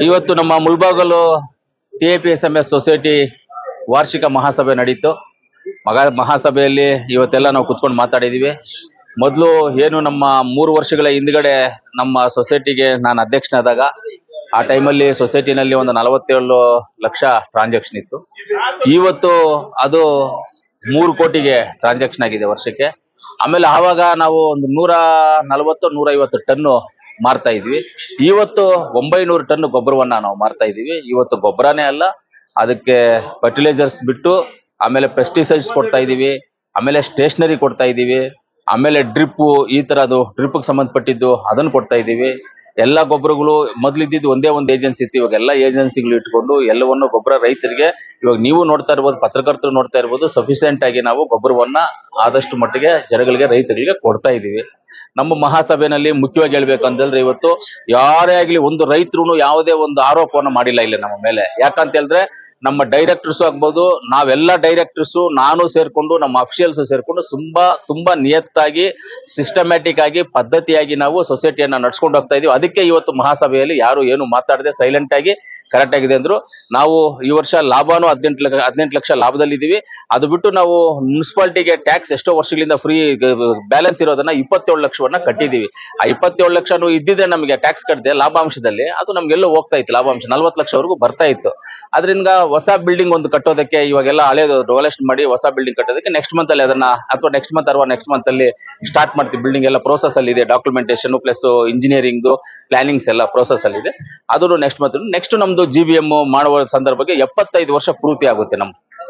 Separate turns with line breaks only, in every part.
ಇವತ್ತು ನಮ್ಮ Mulbagal TAPSMS society ವಾರ್ಷಿಕ ಮಹಾಸಭೆ ನಡೀತು. ಮಹಾಸಭೆಯಲ್ಲಿ ಇವತ್ತೆಲ್ಲ ನಾವು ಕುತ್ಕೊಂಡು ಮಾತಾಡಿದೀವಿ. ಮೊದಲು ಏನು ನಮ್ಮ 3 ವರ್ಷಗಳ ಹಿಂದ್ಗಡೆ ನಮ್ಮ ಸೊಸೈಟಿಗೆ ನಾನು ಅಧ್ಯಕ್ಷನಾದಾಗ ಆ ಟೈಮಲ್ಲಿ ಸೊಸೈಟಿನಲ್ಲಿ ಒಂದು 47 ಲಕ್ಷ ಟ್ರಾನ್ಸಾಕ್ಷನ್ ಇತ್ತು. ಇವತ್ತು ಅದು 3 ಕೋಟಿಗೆ ಟ್ರಾನ್ಸಾಕ್ಷನ್ ಆಗಿದೆ ವರ್ಷಕ್ಕೆ. ಆಮೇಲೆ ಆವಾಗ ನಾವು ಒಂದು 140-150 ಟನ್ನು ಮಾರ್ತಾ ಇದ್ವಿ. ಇವತ್ತು 900 ಟನ್ ಗೊಬ್ಬರವನ್ನ ನಾವು ಮಾರ್ತಾ ಇದೀವಿ. ಇವತ್ತು ಗೊಬ್ಬರನೇ ಅಲ್ಲ, ಅದಕ್ಕೆ ಫರ್ಟಿಲೈಸರ್ಸ್ ಬಿಟ್ಟು ಆಮೇಲೆ ಪೆಸ್ಟಿಸೈಡ್ಸ್ ಕೊಡ್ತಾ ಇದೀವಿ, ಆಮೇಲೆ ಸ್ಟೇಷನರಿ ಕೊಡ್ತಾ ಇದೀವಿ, ಆಮೇಲೆ ಡ್ರಿಪ್ ಈ ತರದ್ದು ಡ್ರಿಪ್ಗೆ ಸಂಬಂಧಪಟ್ಟಿದ್ದು ಅದನ್ನು ಕೊಡ್ತಾ ಇದೀವಿ. ಎಲ್ಲ ಗೊಬ್ಬರಗಳು ಮೊದಲಿದ್ದು ಒಂದೇ ಒಂದು ಏಜೆನ್ಸಿ ಇತ್ತು, ಇವಾಗ ಎಲ್ಲ ಏಜೆನ್ಸಿಗಳು ಇಟ್ಕೊಂಡು ಎಲ್ಲವನ್ನು ಗೊಬ್ಬರ ರೈತರಿಗೆ ಇವಾಗ ನೀವು ನೋಡ್ತಾ ಇರ್ಬೋದು, ಪತ್ರಕರ್ತರು ನೋಡ್ತಾ ಇರ್ಬೋದು, ಸಫಿಶಿಯೆಂಟ್ ಆಗಿ ನಾವು ಗೊಬ್ಬರವನ್ನ ಆದಷ್ಟು ಮಟ್ಟಿಗೆ ಜನಗಳಿಗೆ ರೈತರಿಗೆ ಕೊಡ್ತಾ ಇದೀವಿ. ನಮ್ಮ ಮಹಾಸಭೆಯಲ್ಲಿ ಮುಖ್ಯವಾಗಿ ಹೇಳ್ಬೇಕಂತಂದ್ರೆ ಇವತ್ತು ಯಾರೇ ಆಗ್ಲಿ ಒಂದು ರೈತರು ಯಾವುದೇ ಒಂದು ಆರೋಪವನ್ನು ಮಾಡಿಲ್ಲ ಇಲ್ಲ ನಮ್ಮ ಮೇಲೆ. ಯಾಕಂತ ಹೇಳಿದ್ರೆ ನಮ್ಮ ಡೈರೆಕ್ಟರ್ಸ್ ಆಗ್ಬೋದು, ನಾವೆಲ್ಲ ಡೈರೆಕ್ಟರ್ಸ್ ನಾನು ಸೇರ್ಕೊಂಡು ನಮ್ಮ ಅಫಿಷಿಯಲ್ಸ್ ಸೇರ್ಕೊಂಡು ತುಂಬಾ ನಿಯತ್ತಾಗಿ ಸಿಸ್ಟಮ್ಯಾಟಿಕ್ ಆಗಿ ಪದ್ಧತಿಯಾಗಿ ನಾವು ಸೊಸೈಟಿಯನ್ನ ನಡ್ಸ್ಕೊಂಡು ಹೋಗ್ತಾ ಇದೀವಿ. ಅದಕ್ಕೆ ಇವತ್ತು ಮಹಾಸಭೆಯಲ್ಲಿ ಯಾರು ಏನು ಮಾತಾಡದೆ ಸೈಲೆಂಟ್ ಆಗಿ ಕರೆಕ್ಟ್ ಆಗಿದೆ ಅಂದ್ರು. ನಾವು ಈ ವರ್ಷ ಲಾಭನೂ 18 ಲಕ್ಷ ಲಾಭದಲ್ಲಿದ್ದೀವಿ. ಅದು ಬಿಟ್ಟು ನಾವು ಮುನ್ಸಿಪಾಲಿಟಿಗೆ ಟ್ಯಾಕ್ಸ್ ಎಷ್ಟೋ ವರ್ಷಗಳಿಂದ ಫ್ರೀ ಬ್ಯಾಲೆನ್ಸ್ ಇರೋದನ್ನ 27 ಲಕ್ಷವನ್ನ ಕಟ್ಟಿದೀವಿ. ಆ 27 ಲಕ್ಷನು ಇದ್ದಿದ್ರೆ ನಮಗೆ ಟ್ಯಾಕ್ಸ್ ಕಟ್ಟದೆ ಲಾಭಾಂಶದಲ್ಲಿ ಅದು ನಮ್ಗೆಲ್ಲೋ ಹೋಗ್ತಾ ಇತ್ತು. ಲಾಭಾಂಶ 40 ಲಕ್ಷವರೆಗೂ ಬರ್ತಾ ಇತ್ತು. ಅದರಿಂದ ಹೊಸ ಬಿಲ್ಡಿಂಗ್ ಒಂದು ಕಟ್ಟೋದಕ್ಕೆ ಇವಾಗೆಲ್ಲ ಹಳೇದು ಡೆವಲಪ್ ಮಾಡಿ ಹೊಸ ಬಿಲ್ಡಿಂಗ್ ಕಟ್ಟೋದಕ್ಕೆ ನೆಕ್ಸ್ಟ್ ಮಂತ್ ಅಲ್ಲಿ ಅದನ್ನ ಅಥವಾ ನೆಕ್ಸ್ಟ್ ಮಂತ್ ಅಲ್ಲಿ ಸ್ಟಾರ್ಟ್ ಮಾಡ್ತೀವಿ. ಬಿಲ್ಡಿಂಗ್ ಎಲ್ಲ ಪ್ರೋಸೆಸ್ ಅಲ್ಲಿ ಇದೆ, ಡಾಕ್ಯುಮೆಂಟೇಶನ್ ಪ್ಲಸ್ ಇಂಜಿನಿಯರಿಂಗ್ ಪ್ಲಾನಿಂಗ್ಸ್ ಎಲ್ಲ ಪ್ರೋಸೆಸ್ ಅಲ್ಲಿ ಇದೆ. ಅದನ್ನು ನೆಕ್ಸ್ಟ್ ನಮ್ದು GBM ಮಾಡುವ ಸಂದರ್ಭಕ್ಕೆ 75 ವರ್ಷ ಪೂರ್ತಿ ಆಗುತ್ತೆ.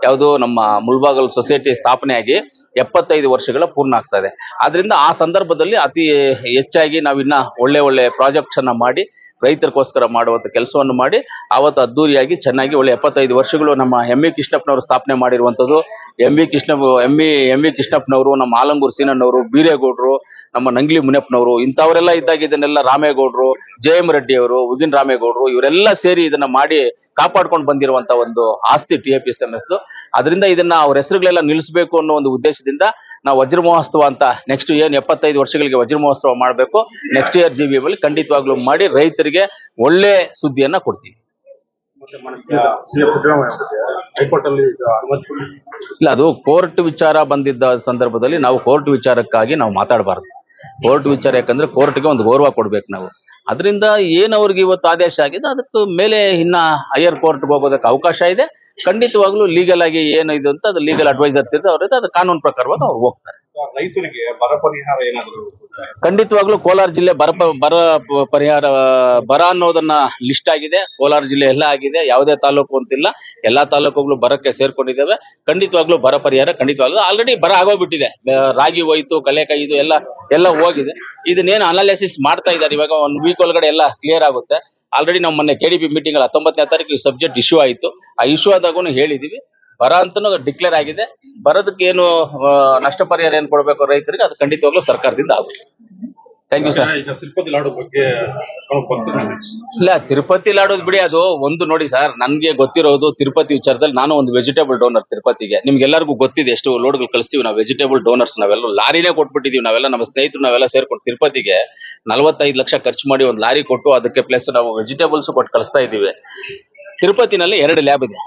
ಯಾವುದು ನಮ್ಮ ಮುಳಬಾಗಲ್ ಸೊಸೈಟಿ ಸ್ಥಾಪನೆ ಆಗಿ 75 ವರ್ಷಗಳ ಪೂರ್ಣ ಆಗ್ತದೆ. ಆದ್ರಿಂದ ಆ ಸಂದರ್ಭದಲ್ಲಿ ಅತಿ ಹೆಚ್ಚಾಗಿ ನಾವಿನ್ನ ಒಳ್ಳೆ ಪ್ರಾಜೆಕ್ಟ್ಸ್ ಅನ್ನ ಮಾಡಿ ರೈತರಿಗೋಸ್ಕರ ಮಾಡುವಂತ ಕೆಲಸವನ್ನು ಮಾಡಿ ಅವತ್ತು ಅದ್ದೂರಿಯಾಗಿ ಚೆನ್ನಾಗಿ ಒಳ್ಳೆ 75 ವರ್ಷಗಳು ನಮ್ಮ ಎಂ ವಿ ಕೃಷ್ಣಪ್ಪನವರು ಸ್ಥಾಪನೆ ಮಾಡಿರುವಂತದ್ದು. ಎಂ ವಿ ಕೃಷ್ಣಪ್ಪನವರು, ನಮ್ಮ ಆಲಂಗೂರು ಸೀನಣ್ಣವರು, ಬೀರೇಗೌಡರು, ನಮ್ಮ ನಂಗ್ಲಿ ಮುನಿಯಪ್ಪನವರು ಇಂಥವರೆಲ್ಲ ಇದ್ದಾಗ ಇದನ್ನೆಲ್ಲ ರಾಮೇಗೌಡರು, JM ರೆಡ್ಡಿ ಅವರು, ಉಗಿನ್ ರಾಮೇಗೌಡರು ಇವರೆಲ್ಲ ಸೇರಿ ಇದನ್ನ ಮಾಡಿ ಕಾಪಾಡ್ಕೊಂಡು ಬಂದಿರುವಂತ ಒಂದು ಆಸ್ತಿ TAPSMS. ಅದರಿಂದ ಇದನ್ನ ಅವ್ರ ಹೆಸರುಗಳೆಲ್ಲ ನಿಲ್ಲಿಸಬೇಕು ಅನ್ನೋ ಒಂದು ಉದ್ದೇಶದಿಂದ ನಾವು ವಜ್ರ ಮಹೋತ್ಸವ ಅಂತ ನೆಕ್ಸ್ಟ್ ಏನು 75 ವರ್ಷಗಳಿಗೆ ವಜ್ರ ಮಹೋತ್ಸವ ಮಾಡಬೇಕು. ನೆಕ್ಸ್ಟ್ ಇಯರ್ GBM ಅಲ್ಲಿ ಖಂಡಿತವಾಗ್ಲೂ ಮಾಡಿ ರೈತರಿಗೆ ಒಳ್ಳೆ ಸುದ್ದಿಯನ್ನ ಕೊಡ್ತೀವಿ. ಇಲ್ಲ, ಅದು ಕೋರ್ಟ್ ವಿಚಾರ ಬಂದಿದ್ದ ಸಂದರ್ಭದಲ್ಲಿ ನಾವು ಕೋರ್ಟ್ ವಿಚಾರಕ್ಕಾಗಿ ನಾವು ಮಾತಾಡಬಾರ್ದು. ಕೋರ್ಟ್ ವಿಚಾರ ಯಾಕಂದ್ರೆ ಕೋರ್ಟ್ಗೆ ಒಂದು ಗೌರವ ಕೊಡ್ಬೇಕು ನಾವು. ಅದರಿಂದ ಏನು ಅವ್ರಿಗೆ ಇವತ್ತು ಆದೇಶ ಆಗಿದೆ ಅದಕ್ಕೆ ಮೇಲೆ ಇನ್ನ ಹೈಯರ್ ಕೋರ್ಟ್ಗೆ ಹೋಗೋದಕ್ಕೆ ಅವಕಾಶ ಇದೆ. ಖಂಡಿತವಾಗ್ಲೂ ಲೀಗಲ್ ಆಗಿ ಏನು ಇದು ಅಂತ ಅದು ಲೀಗಲ್ ಅಡ್ವೈಸರ್ ಇರ್ತಾರೆ, ಅವ್ರದ್ದು ಅದು ಕಾನೂನು ಪ್ರಕಾರವಾಗಿ ಅವ್ರು ಹೋಗ್ತಾರೆ.
ರೈತರಿಗೆ ಬರ ಪರಿಹಾರ ಏನಾದ್ರು
ಖಂಡಿತವಾಗ್ಲೂ ಕೋಲಾರ ಜಿಲ್ಲೆ ಬರ ಪರಿಹಾರ ಬರ ಅನ್ನೋದನ್ನ ಲಿಸ್ಟ್ ಆಗಿದೆ. ಕೋಲಾರ ಜಿಲ್ಲೆ ಎಲ್ಲ ಆಗಿದೆ, ಯಾವುದೇ ತಾಲೂಕು ಅಂತಿಲ್ಲ, ಎಲ್ಲಾ ತಾಲೂಕುಗಳು ಬರಕ್ಕೆ ಸೇರ್ಕೊಂಡಿದ್ದಾವೆ. ಖಂಡಿತವಾಗ್ಲೂ ಬರ ಪರಿಹಾರ ಖಂಡಿತವಾಗ್ಲೂ ಆಲ್ರೆಡಿ ಬರ ಆಗೋಗ್ಬಿಟ್ಟಿದೆ. ರಾಗಿ ಹೋಯ್ತು, ಕಳೆಕಾಯಿ ಇದು ಎಲ್ಲ ಹೋಗಿದೆ. ಇದನ್ನೇನು ಅನಾಲಿಸಿಸ್ ಮಾಡ್ತಾ ಇದ್ದಾರೆ. ಇವಾಗ 1 ವೀಕ್ ಒಳಗಡೆ ಎಲ್ಲ ಕ್ಲಿಯರ್ ಆಗುತ್ತೆ. ಆಲ್ರೆಡಿ ನಾವು ಮೊನ್ನೆ KDP ಮೀಟಿಂಗ್ ಅಲ್ಲಿ 19ನೇ ತಾರೀಕು ಈ ಸಬ್ಜೆಕ್ಟ್ ಇಶ್ಯೂ ಆಯಿತು. ಆ ಇಶ್ಯೂ ಆದಾಗೂ ಹೇಳಿದೀವಿ, ಬರ ಅಂತನೂ ಡಿಕ್ಲೇರ್ ಆಗಿದೆ. ಬರೋದಕ್ಕೆ ಏನು ನಷ್ಟ ಪರಿಹಾರ ಏನು ಕೊಡಬೇಕು ರೈತರಿಗೆ ಅದು ಖಂಡಿತವಾಗ್ಲೂ ಸರ್ಕಾರದಿಂದ ಆಗುತ್ತೆ. Thank you sir.
ಈಗ ತಿರುಪತಿ ಲಾಡು ಬಗ್ಗೆ
ಇಲ್ಲ, ತಿರುಪತಿ ಲಾಡೋದು ಬಿಡಿ, ಅದು ಒಂದು ನೋಡಿ ಸರ್, ನನ್ಗೆ ಗೊತ್ತಿರೋದು ತಿರುಪತಿ ವಿಚಾರದಲ್ಲಿ ನಾನು ಒಂದು ವೆಜಿಟೇಬಲ್ ಡೋನರ್ ತಿರುಪತಿಗೆ. ನಿಮ್ಗೆಲ್ಲರಿಗೂ ಗೊತ್ತಿದೆ ಎಷ್ಟು ಲೋಡ್ಗಳು ಕಳಿಸ್ತೀವಿ ನಾವು ವೆಜಿಟೇಬಲ್ ಡೋನರ್ಸ್. ನಾವೆಲ್ಲ ಲಾರಿನೇ ಕೊಟ್ಬಿಟ್ಟಿದೀವಿ. ನಾವೆಲ್ಲ ನಮ್ಮ ಸ್ನೇಹಿತರು ನಾವೆಲ್ಲ ಸೇರ್ಕೊಂಡು ತಿರುಪತಿಗೆ 45 ಲಕ್ಷ ಖರ್ಚು ಮಾಡಿ ಒಂದು ಲಾರಿ ಕೊಟ್ಟು ಅದಕ್ಕೆ ಪ್ಲಸ್ ನಾವು ವೆಜಿಟೇಬಲ್ಸ್ ಕೊಟ್ಟು ಕಳಿಸ್ತಾ ಇದ್ದೀವಿ. ತಿರುಪತಿನಲ್ಲಿ 2 ಲ್ಯಾಬ್ ಇದೆ.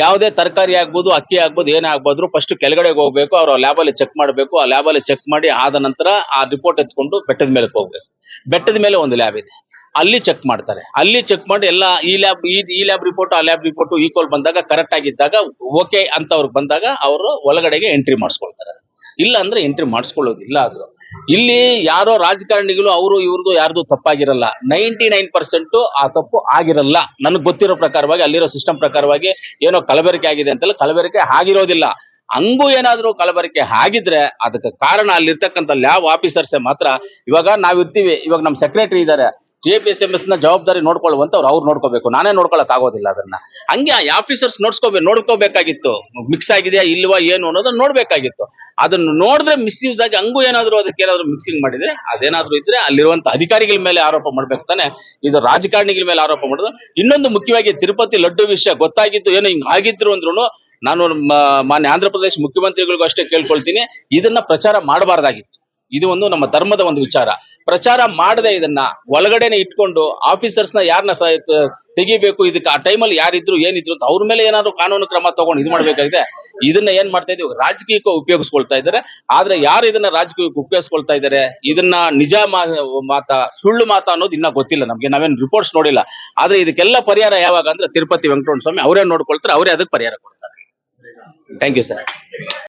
ಯಾವುದೇ ತರಕಾರಿ ಆಗ್ಬೋದು, ಅಕ್ಕಿ ಆಗ್ಬೋದು, ಏನೇ ಆಗ್ಬೋದು ಫಸ್ಟ್ ಕೆಳಗಡೆ ಹೋಗ್ಬೇಕು, ಅವ್ರು ಲ್ಯಾಬಲ್ಲಿ ಚೆಕ್ ಮಾಡಬೇಕು. ಆ ಲ್ಯಾಬಲ್ಲಿ ಚೆಕ್ ಮಾಡಿ ಆದ ನಂತರ ಆ ರಿಪೋರ್ಟ್ ಎತ್ಕೊಂಡು ಬೆಟ್ಟದ ಮೇಲೆ ಹೋಗ್ಬೇಕು. ಬೆಟ್ಟದ ಮೇಲೆ ಒಂದು ಲ್ಯಾಬ್ ಇದೆ, ಅಲ್ಲಿ ಚೆಕ್ ಮಾಡ್ತಾರೆ. ಅಲ್ಲಿ ಚೆಕ್ ಮಾಡಿ ಎಲ್ಲ ಈ ಲ್ಯಾಬ್ ರಿಪೋರ್ಟ್ ಆ ಲ್ಯಾಬ್ ರಿಪೋರ್ಟ್ ಈಕ್ವಲ್ ಬಂದಾಗ ಕರೆಕ್ಟ್ ಆಗಿದ್ದಾಗ ಓಕೆ ಅಂತ ಅವ್ರಿಗೆ ಬಂದಾಗ ಅವರು ಒಳಗಡೆಗೆ ಎಂಟ್ರಿ ಮಾಡಿಸ್ಕೊಳ್ತಾರೆ. ಇಲ್ಲ ಅಂದ್ರೆ ಎಂಟ್ರಿ ಮಾಡಿಸ್ಕೊಳ್ಳೋದಿಲ್ಲ. ಅದು ಇಲ್ಲಿ ಯಾರೋ ರಾಜಕಾರಣಿಗಳು ಅವರು ಇವ್ರದ್ದು ಯಾರ್ದು ತಪ್ಪಾಗಿರಲ್ಲ. 99% ಆ ತಪ್ಪು ಆಗಿರಲ್ಲ. ನನಗೆ ಗೊತ್ತಿರೋ ಪ್ರಕಾರವಾಗಿ ಅಲ್ಲಿರೋ ಸಿಸ್ಟಮ್ ಪ್ರಕಾರವಾಗಿ ಏನೋ ಕಲಬೆರಕೆ ಆಗಿದೆ ಅಂತಲ್ಲ, ಕಲಬೆರಕೆ ಆಗಿರೋದಿಲ್ಲ. ಹಂಗೂ ಏನಾದ್ರು ಕಲಬೆರಕೆ ಆಗಿದ್ರೆ ಅದಕ್ಕೆ ಕಾರಣ ಅಲ್ಲಿರ್ತಕ್ಕಂಥ ಲ್ಯಾಬ್ ಆಫೀಸರ್ಸೇ ಮಾತ್ರ. ಇವಾಗ ನಾವಿರ್ತೀವಿ, ಇವಾಗ ನಮ್ಮ ಸೆಕ್ರೆಟರಿ ಇದ್ದಾರೆ, TAPSMS ನ ಜವಾಬ್ದಾರಿ ನೋಡ್ಕೊಳ್ಳುವಂತ ಅವ್ರು ನೋಡ್ಕೋಬೇಕು. ನಾನೇ ನೋಡ್ಕೊಳಕ್ ಆಗೋದಿಲ್ಲ ಅದನ್ನ. ಹಂಗೆ ಆಫೀಸರ್ಸ್ ನೋಡ್ಕೋಬೇಕಾಗಿತ್ತು. ಮಿಕ್ಸ್ ಆಗಿದೆಯಾ ಇಲ್ವಾ ಏನು ಅನ್ನೋದನ್ನ ನೋಡ್ಬೇಕಾಗಿತ್ತು. ಅದನ್ನ ನೋಡಿದ್ರೆ ಮಿಸ್ಯೂಸ್ ಆಗಿ ಹಂಗೂ ಏನಾದ್ರು ಅದಕ್ಕೆ ಏನಾದ್ರು ಮಿಕ್ಸಿಂಗ್ ಮಾಡಿದ್ರೆ ಅದೇನಾದ್ರು ಇದ್ರೆ ಅಲ್ಲಿರುವಂತ ಅಧಿಕಾರಿಗಳ ಮೇಲೆ ಆರೋಪ ಮಾಡ್ಬೇಕು ತಾನೆ. ಇದು ರಾಜಕಾರಣಿಗಳ ಮೇಲೆ ಆರೋಪ ಮಾಡೋದು. ಇನ್ನೊಂದು ಮುಖ್ಯವಾಗಿ ತಿರುಪತಿ ಲಡ್ಡು ವಿಷಯ ಗೊತ್ತಾಗಿತ್ತು, ಏನೋ ಹಿಂಗ್ ಆಗಿದ್ರು ಅಂದ್ರೂ ನಾನು ಮಾನ್ಯ ಆಂಧ್ರ ಪ್ರದೇಶ ಮುಖ್ಯಮಂತ್ರಿಗಳಿಗೂ ಅಷ್ಟೇ ಕೇಳ್ಕೊಳ್ತೀನಿ, ಇದನ್ನ ಪ್ರಚಾರ ಮಾಡಬಾರ್ದಾಗಿತ್ತು. ಇದು ಒಂದು ನಮ್ಮ ಧರ್ಮದ ಒಂದು ವಿಚಾರ. ಪ್ರಚಾರ ಮಾಡದೆ ಇದನ್ನ ಒಳಗಡೆನೆ ಇಟ್ಕೊಂಡು ಆಫೀಸರ್ಸ್ ನ ಯಾರನ್ನ ತೆಗಿಬೇಕು, ಇದಕ್ಕೆ ಆ ಟೈಮಲ್ಲಿ ಯಾರಿದ್ರು ಏನಿದ್ರು ಅಂತ ಅವ್ರ ಮೇಲೆ ಏನಾದ್ರು ಕಾನೂನು ಕ್ರಮ ತಗೊಂಡು ಇದು ಮಾಡ್ಬೇಕಾಗಿದೆ. ಇದನ್ನ ಏನ್ ಮಾಡ್ತಾ ಇದೀವಿ, ರಾಜಕೀಯಕ್ಕೆ ಉಪಯೋಗಿಸ್ಕೊಳ್ತಾ ಇದ್ದಾರೆ. ಆದ್ರೆ ಯಾರು ಇದನ್ನ ರಾಜಕೀಯಕ್ಕೆ ಉಪಯೋಗಿಸ್ಕೊಳ್ತಾ ಇದ್ದಾರೆ, ಇದನ್ನ ನಿಜ ಮಾತಾ ಸುಳ್ಳು ಮಾತಾ ಅನ್ನೋದು ಇನ್ನ ಗೊತ್ತಿಲ್ಲ ನಮ್ಗೆ, ನಾವೇನ್ ರಿಪೋರ್ಟ್ಸ್ ನೋಡಿಲ್ಲ. ಆದ್ರೆ ಇದಕ್ಕೆಲ್ಲ ಪರಿಹಾರ ಯಾವಾಗ ಅಂದ್ರೆ ತಿರುಪತಿ ವೆಂಕಟರಮಣ ಸ್ವಾಮಿ ಅವರೇ ನೋಡ್ಕೊಳ್ತಾರೆ, ಅವರೇ ಅದಕ್ಕೆ ಪರಿಹಾರ ಕೊಡ್ತಾರೆ. Thank you sir.